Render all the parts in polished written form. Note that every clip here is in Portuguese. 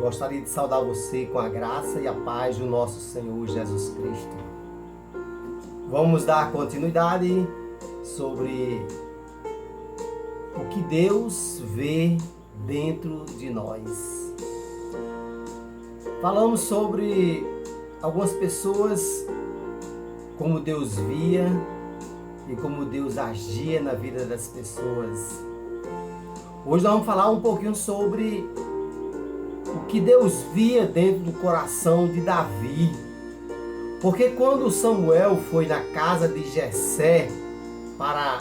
Gostaria de saudar você com a graça e a paz do nosso Senhor Jesus Cristo. Vamos dar continuidade sobre o que Deus vê dentro de nós. Falamos sobre algumas pessoas, como Deus via e como Deus agia na vida das pessoas. Hoje nós vamos falar um pouquinho sobre o que Deus via dentro do coração de Davi. Porque quando Samuel foi na casa de Jessé para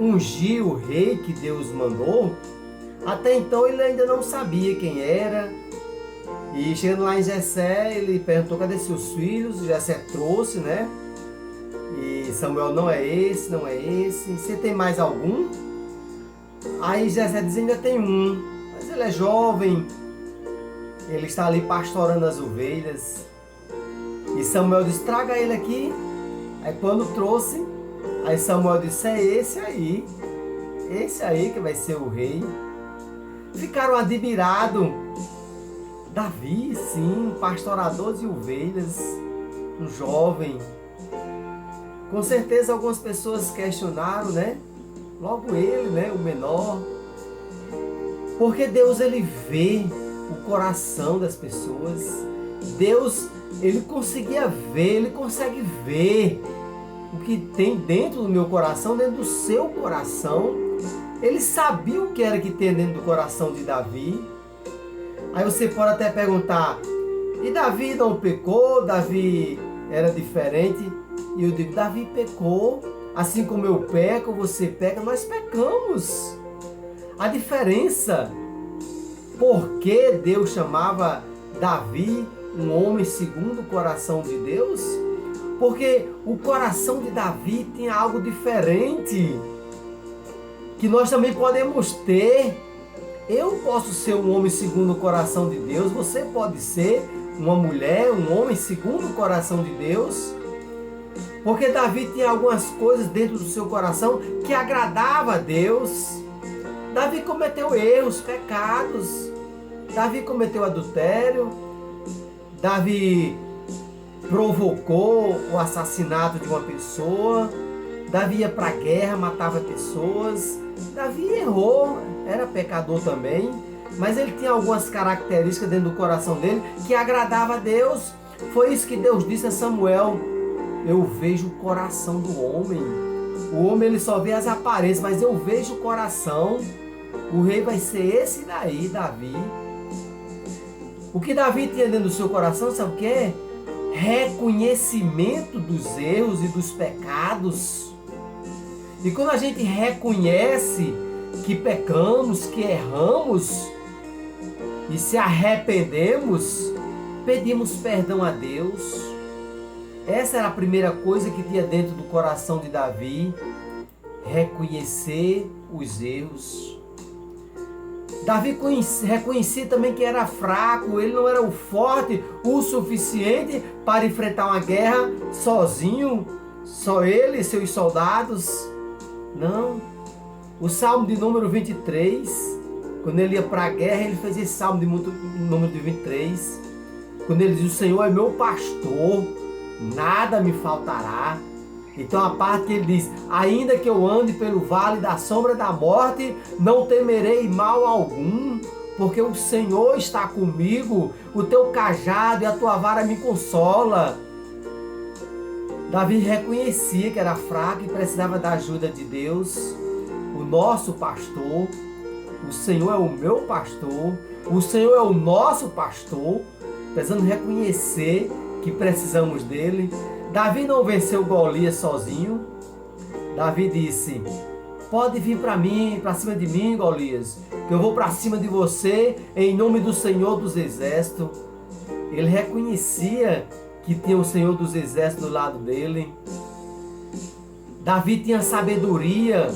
ungir o rei que Deus mandou, até então ele ainda não sabia quem era. E chegando lá em Jessé, ele perguntou: cadê seus filhos? Jessé trouxe, né? E Samuel: não é esse, não é esse. Você tem mais algum? Aí Jessé diz: ainda tem um, mas ele é jovem, ele está ali pastorando as ovelhas. E Samuel disse: traga ele aqui. Aí quando trouxe, aí Samuel disse: é esse aí que vai ser o rei. Ficaram admirados. Davi, sim, pastorador de ovelhas, um jovem. Com certeza algumas pessoas questionaram, né? Logo ele, né? O menor. Porque Deus, ele vê o coração das pessoas. Deus, ele conseguia ver, ele consegue ver o que tem dentro do meu coração, dentro do seu coração. Ele sabia o que era que tem dentro do coração de Davi. Aí você pode até perguntar: e Davi não pecou? Davi era diferente? E eu digo: Davi pecou. Assim como eu peco, você peca, nós pecamos. A diferença, por que Deus chamava Davi um homem segundo o coração de Deus? Porque o coração de Davi tinha algo diferente, que nós também podemos ter. Eu posso ser um homem segundo o coração de Deus, você pode ser uma mulher, um homem segundo o coração de Deus. Porque Davi tinha algumas coisas dentro do seu coração que agradava a Deus. Davi cometeu erros, pecados. Davi cometeu adultério. Davi provocou o assassinato de uma pessoa. Davi ia para a guerra, matava pessoas. Davi errou, era pecador também. Mas ele tinha algumas características dentro do coração dele que agradava a Deus. Foi isso que Deus disse a Samuel: eu vejo o coração do homem. O homem, ele só vê as aparências, mas eu vejo o coração. O rei vai ser esse daí, Davi. O que Davi tinha dentro do seu coração, sabe o que é? Reconhecimento dos erros e dos pecados. E quando a gente reconhece que pecamos, que erramos e se arrependemos, pedimos perdão a Deus. Essa era a primeira coisa que tinha dentro do coração de Davi: reconhecer os erros. Davi reconhecia também que era fraco, ele não era o forte o suficiente para enfrentar uma guerra sozinho, só ele e seus soldados. Não. O Salmo de número 23, quando ele ia para a guerra, ele fez esse Salmo de número 23, quando ele diz: o Senhor é meu pastor, nada me faltará. Então a parte que ele diz: ainda que eu ande pelo vale da sombra da morte, não temerei mal algum, porque o Senhor está comigo, o teu cajado e a tua vara me consola. Davi reconhecia que era fraco e precisava da ajuda de Deus, o nosso pastor. O Senhor é o meu pastor, o Senhor é o nosso pastor. Precisamos reconhecer que precisamos dele. Davi não venceu Golias sozinho. Davi disse: pode vir para mim, para cima de mim, Golias, que eu vou para cima de você em nome do Senhor dos Exércitos. Ele reconhecia que tinha o Senhor dos Exércitos do lado dele. Davi tinha sabedoria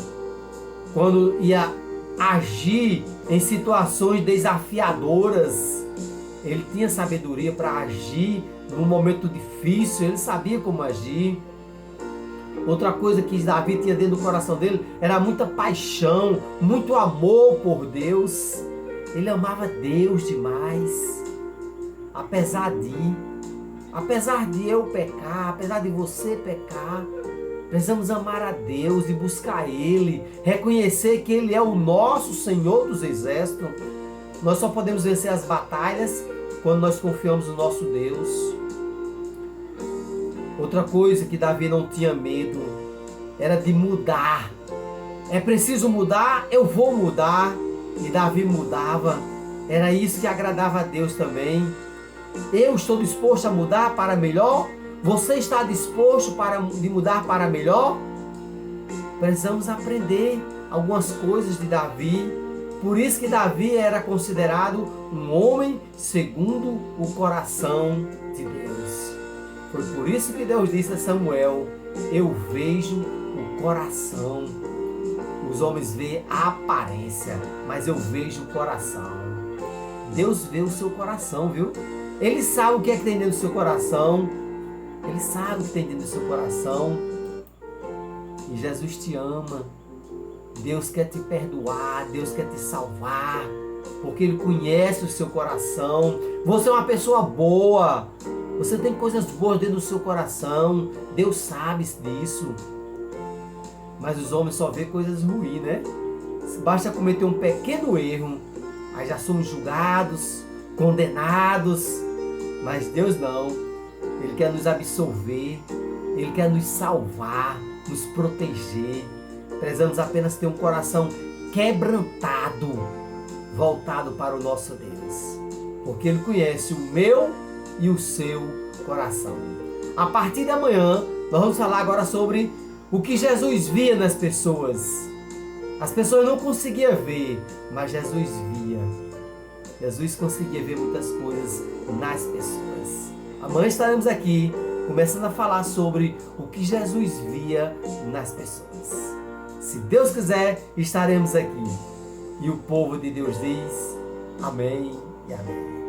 quando ia agir em situações desafiadoras. Ele tinha sabedoria para agir num momento difícil, ele sabia como agir. Outra coisa que Davi tinha dentro do coração dele era muita paixão, muito amor por Deus. Ele amava Deus demais. Apesar de eu pecar, apesar de você pecar, precisamos amar a Deus e buscar Ele, reconhecer que Ele é o nosso Senhor dos Exércitos. Nós só podemos vencer as batalhas quando nós confiamos no nosso Deus. Outra coisa que Davi não tinha medo era de mudar. É preciso mudar, eu vou mudar. E Davi mudava. Era isso que agradava a Deus também. Eu estou disposto a mudar para melhor? Você está disposto de mudar para melhor? Precisamos aprender algumas coisas de Davi. Por isso que Davi era considerado um homem segundo o coração de Deus. Foi por isso que Deus disse a Samuel: eu vejo o coração. Os homens veem a aparência, mas eu vejo o coração. Deus vê o seu coração, viu? Ele sabe o que é que tem dentro do seu coração. Ele sabe o que tem dentro do seu coração. E Jesus te ama. Deus quer te perdoar. Deus quer te salvar. Porque Ele conhece o seu coração. Você é uma pessoa boa. Você tem coisas boas dentro do seu coração. Deus sabe disso. Mas os homens só vê coisas ruins, né? Basta cometer um pequeno erro, aí já somos julgados, condenados. Mas Deus não. Ele quer nos absolver, Ele quer nos salvar, nos proteger. Precisamos apenas ter um coração quebrantado, voltado para o nosso Deus. Porque Ele conhece o meu e o seu coração. A partir de amanhã, nós vamos falar agora sobre o que Jesus via nas pessoas. As pessoas não conseguiam ver, mas Jesus via. Jesus conseguia ver muitas coisas nas pessoas. Amanhã estaremos aqui, começando a falar sobre o que Jesus via nas pessoas. Se Deus quiser, estaremos aqui. E o povo de Deus diz: amém e amém.